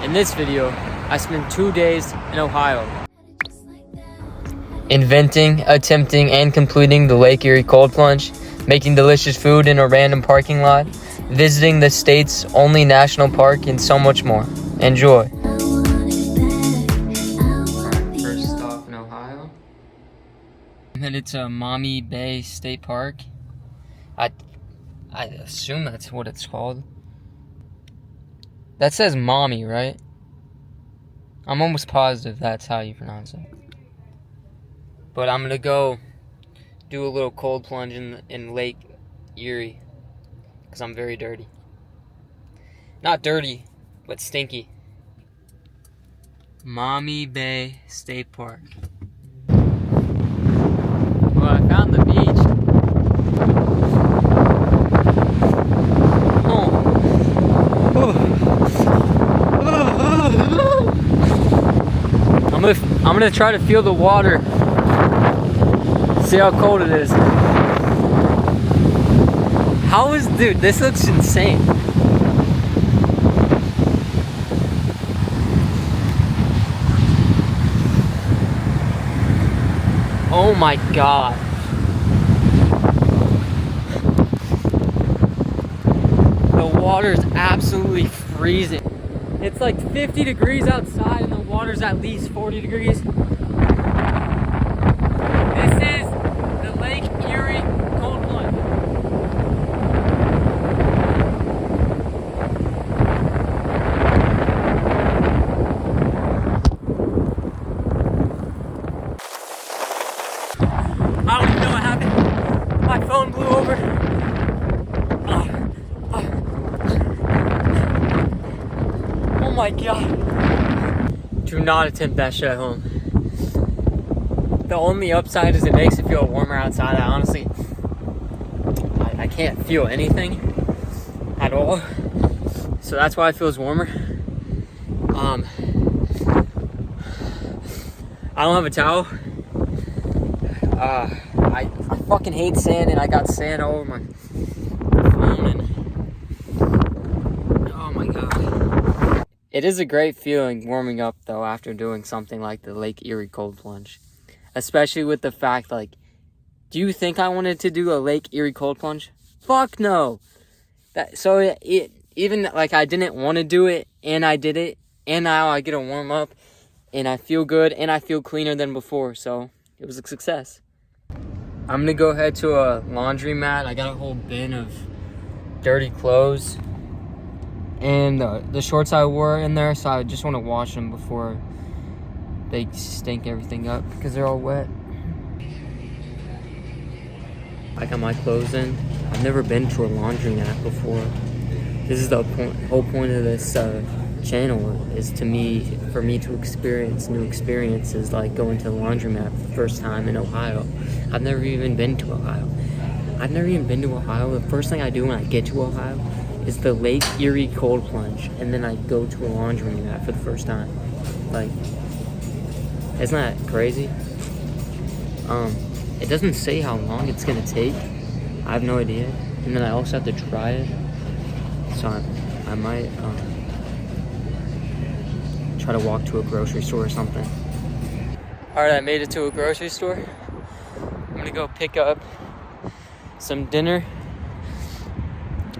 In this video, I spent 2 days in Ohio. Inventing, attempting, and completing the Lake Erie cold plunge, making delicious food in a random parking lot, visiting the state's only national park, and so much more. Enjoy. First stop in Ohio. I'm headed to Maumee Bay State Park. I assume that's what it's called. That says Maumee, right? I'm almost positive that's how you pronounce it. But I'm gonna go do a little cold plunge in Lake Erie because I'm very dirty. Not dirty, but stinky. Maumee Bay State Park. Well, I found the beach. I'm gonna try to feel the water. See how cold it is. Dude, this looks insane. Oh my god. The water's absolutely freezing. It's like 50 degrees outside and the water's at least 40 degrees. This is the Lake Erie cold plunge. I don't even know what happened. My phone blew over. Oh my god. Do not attempt that shit at home. The only upside is it makes it feel warmer outside. I honestly, I can't feel anything at all. So that's why it feels warmer. I don't have a towel. I fucking hate sand, and I got sand all over my phone, and oh my god. It is a great feeling warming up though after doing something like the Lake Erie cold plunge. Especially with the fact, like, do you think I wanted to do a Lake Erie cold plunge? Fuck no. Even like I didn't want to do it, and I did it, and now I get to warm up, and I feel good, and I feel cleaner than before, so it was a success. I'm gonna go head to a laundromat. I got a whole bin of dirty clothes, and the shorts I wore in there, so I just want to wash them before they stink everything up because they're all wet. I got my clothes in. I've never been to a laundromat before. This is the whole point of this channel, is for me to experience new experiences, like going to the laundromat for the first time in Ohio. I've never even been to Ohio. The first thing I do when I get to Ohio is the Lake Erie cold plunge, and then I go to a laundromat for the first time. Like, isn't that crazy? It doesn't say how long it's gonna take. I have no idea. And then I also have to try it. So I might try to walk to a grocery store or something. Alright, I made it to a grocery store. I'm gonna go pick up some dinner.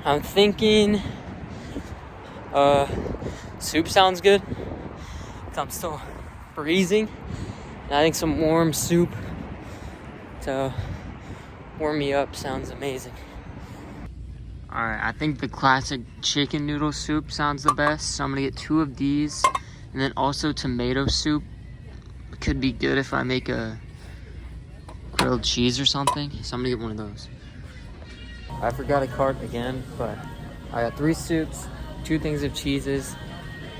I'm thinking soup sounds good, 'cause I'm still freezing. And I think some warm soup to warm me up sounds amazing. Alright, I think the classic chicken noodle soup sounds the best, so I'm gonna get 2 of these. And then also tomato soup could be good if I make a grilled cheese or something, so I'm gonna get one of those. I forgot a cart again, but I got 3 soups, 2 things of cheeses,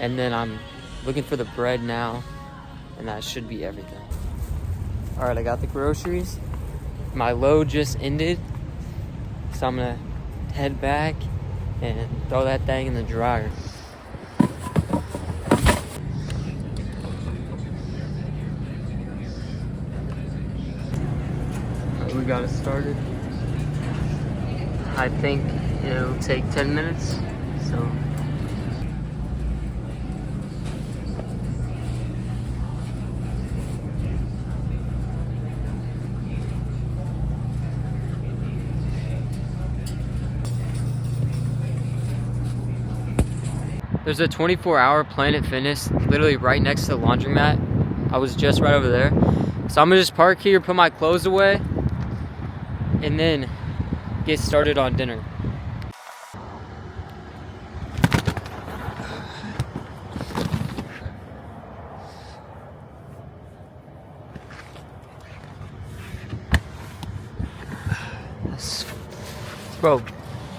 and then I'm looking for the bread now, and that should be everything. Alright, I got the groceries. My load just ended, so I'm gonna head back and throw that thing in the dryer. We got it started. I think it'll take 10 minutes, so There's a 24-hour Planet Fitness literally right next to the laundromat. I was just right over there. So I'm gonna just park here, put my clothes away, and then get started on dinner. Bro,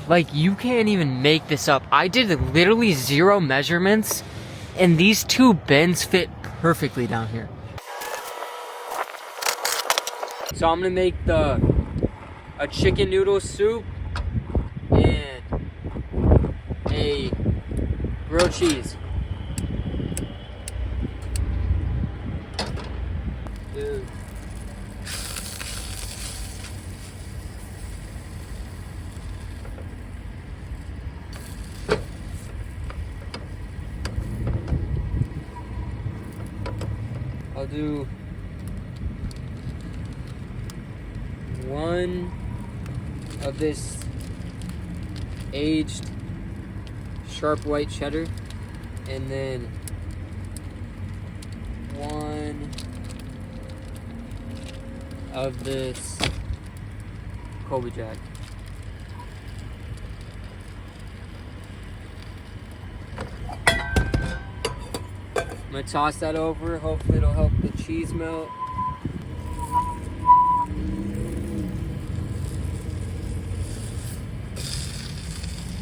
like, you can't even make this up. I did literally 0 measurements, and these 2 bins fit perfectly down here. So I'm gonna make a chicken noodle soup and a grilled cheese. Dude. I'll do 1 of this aged sharp white cheddar, and then 1 of this Colby Jack. I'm gonna toss that over. Hopefully it'll help the cheese melt.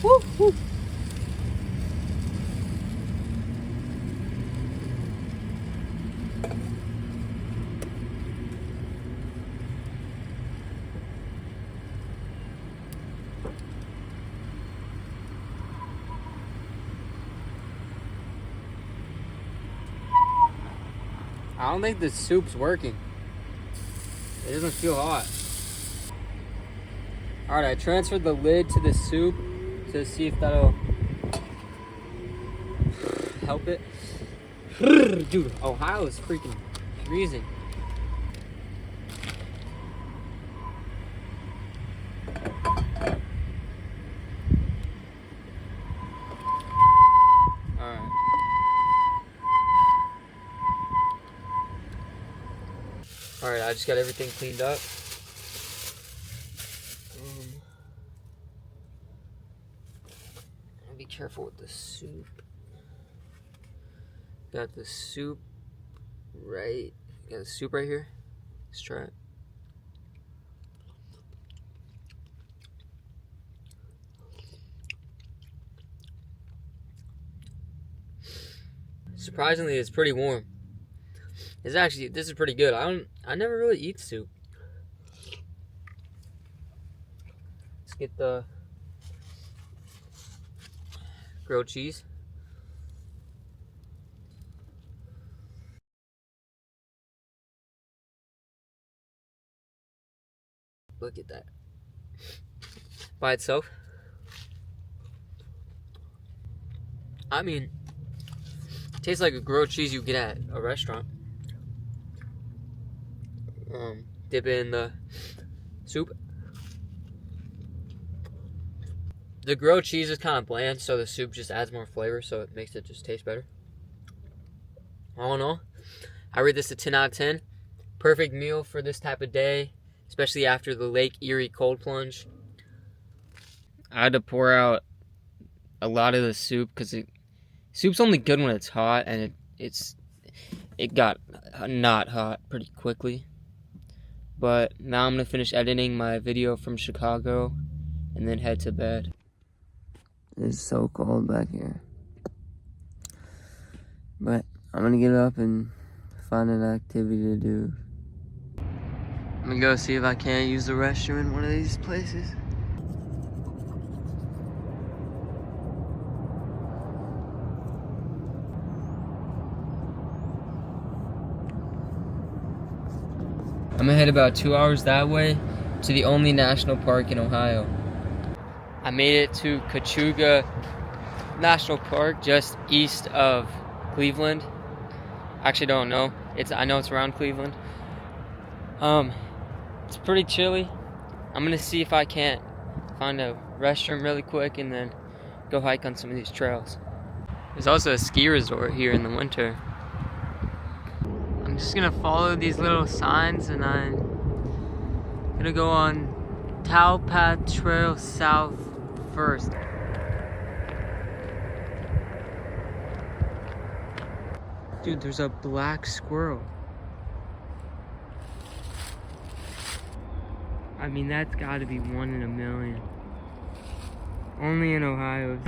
Woo, woo. I don't think the soup's working. It doesn't feel hot. Alright, I transferred the lid to the soup to see if that'll help it. Dude, Ohio is freaking freezing. Alright, I just got everything cleaned up. I'll be careful with the soup. Got the soup right here. Let's try it. Surprisingly, it's pretty warm. This is pretty good. I never really eat soup. Let's get the grilled cheese. Look at that. By itself. I mean, it tastes like a grilled cheese you get at a restaurant. Dip it in the soup. The grilled cheese is kind of bland, so the soup just adds more flavor, so it makes it just taste better. All in all, I rate this a 10 out of 10. Perfect meal for this type of day, especially after the Lake Erie cold plunge. I had to pour out a lot of the soup because soup's only good when it's hot, and it got not hot pretty quickly. But now I'm gonna finish editing my video from Chicago and then head to bed. It's so cold back here. But I'm gonna get up and find an activity to do. I'm gonna go see if I can't use the restroom in one of these places. I'm gonna head about 2 hours that way to the only national park in Ohio. I made it to Cuyahoga National Park, just east of Cleveland. Actually, don't know. I know it's around Cleveland. It's pretty chilly. I'm gonna see if I can't find a restroom really quick and then go hike on some of these trails. There's also a ski resort here in the winter. I'm just gonna follow these little signs and I'm gonna go on Towpath Trail South first. Dude, there's a black squirrel. I mean, that's gotta be 1 in a million. Only in Ohio.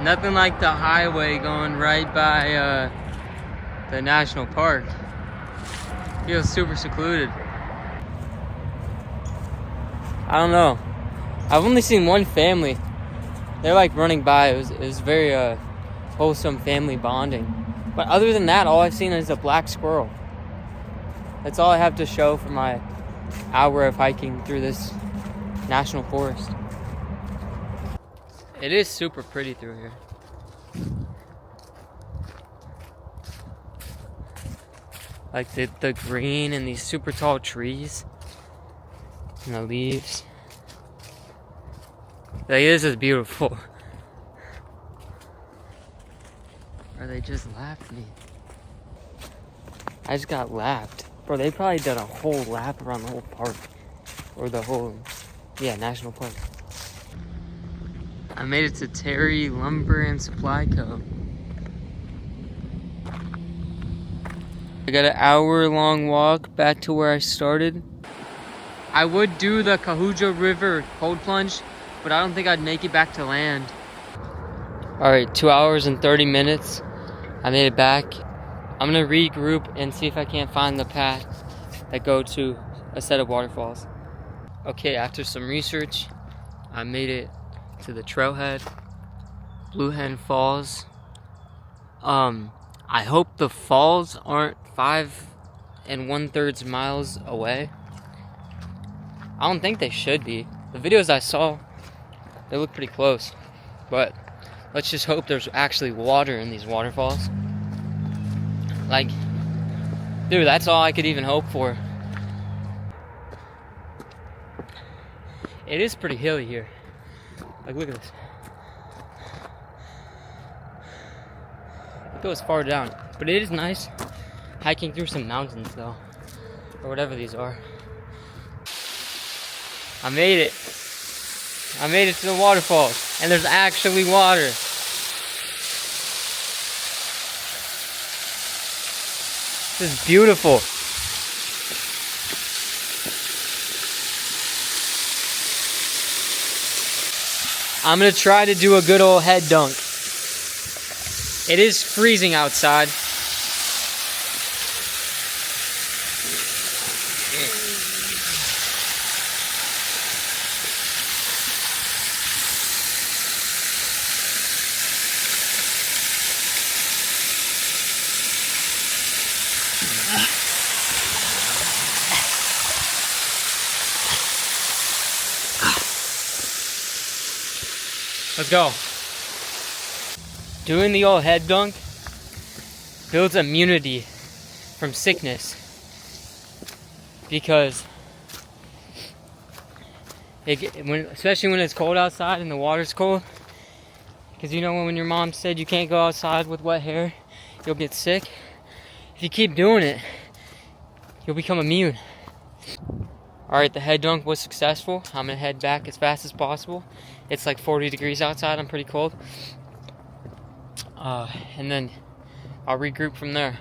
Nothing like the highway going right by the national park. Feels super secluded. I don't know. I've only seen one family. They're like running by. It was very wholesome family bonding. But other than that, all I've seen is a black squirrel. That's all I have to show for my hour of hiking through this national forest. It is super pretty through here. Like the green and these super tall trees and the leaves. Like, this is beautiful. Or they just lapped me. I just got lapped. Bro, they probably did a whole lap around the whole park. Or the whole, yeah, national park. I made it to Terry Lumber and Supply Co. I got an hour-long walk back to where I started. I would do the Cuyahoga River cold plunge, but I don't think I'd make it back to land. All right, 2 hours and 30 minutes. I made it back. I'm gonna regroup and see if I can't find the path that go to a set of waterfalls. Okay, after some research, I made it to the trailhead, Blue Hen Falls. I hope the falls aren't 5 1/3 miles away. I don't think they should be. The videos I saw, they look pretty close. But let's just hope there's actually water in these waterfalls. Like, dude, that's all I could even hope for. It is pretty hilly here. Like, look at this. It goes far down, but it is nice hiking through some mountains though, or whatever these are. I made it. I made it to the waterfalls, and there's actually water. This is beautiful. I'm gonna try to do a good old head dunk. It is freezing outside. Let's go. Doing the old head dunk builds immunity from sickness, because especially when it's cold outside and the water's cold, because you know when your mom said you can't go outside with wet hair, you'll get sick. If you keep doing it, you'll become immune. Alright, the head dunk was successful. I'm gonna head back as fast as possible. It's like 40 degrees outside, I'm pretty cold. And then I'll regroup from there.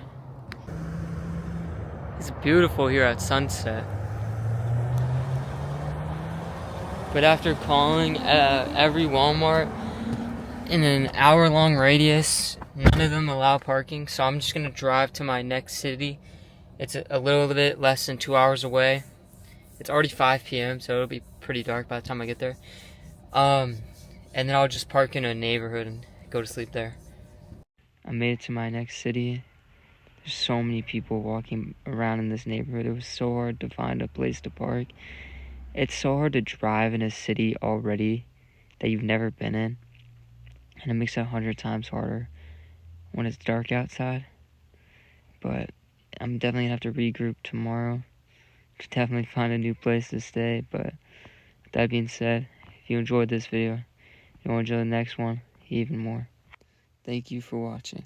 It's beautiful here at sunset. But after calling every Walmart in an hour-long radius, none of them allow parking, so I'm just gonna drive to my next city. It's a little bit less than 2 hours away. It's already 5 p.m., so it'll be pretty dark by the time I get there. And then I'll just park in a neighborhood and go to sleep there. I made it to my next city. There's so many people walking around in this neighborhood. It was so hard to find a place to park. It's so hard to drive in a city already that you've never been in. And it makes it 100 times harder when it's dark outside. But I'm definitely gonna have to regroup tomorrow to definitely find a new place to stay. But with that being said, if you enjoyed this video, you want to enjoy the next one, even more. Thank you for watching.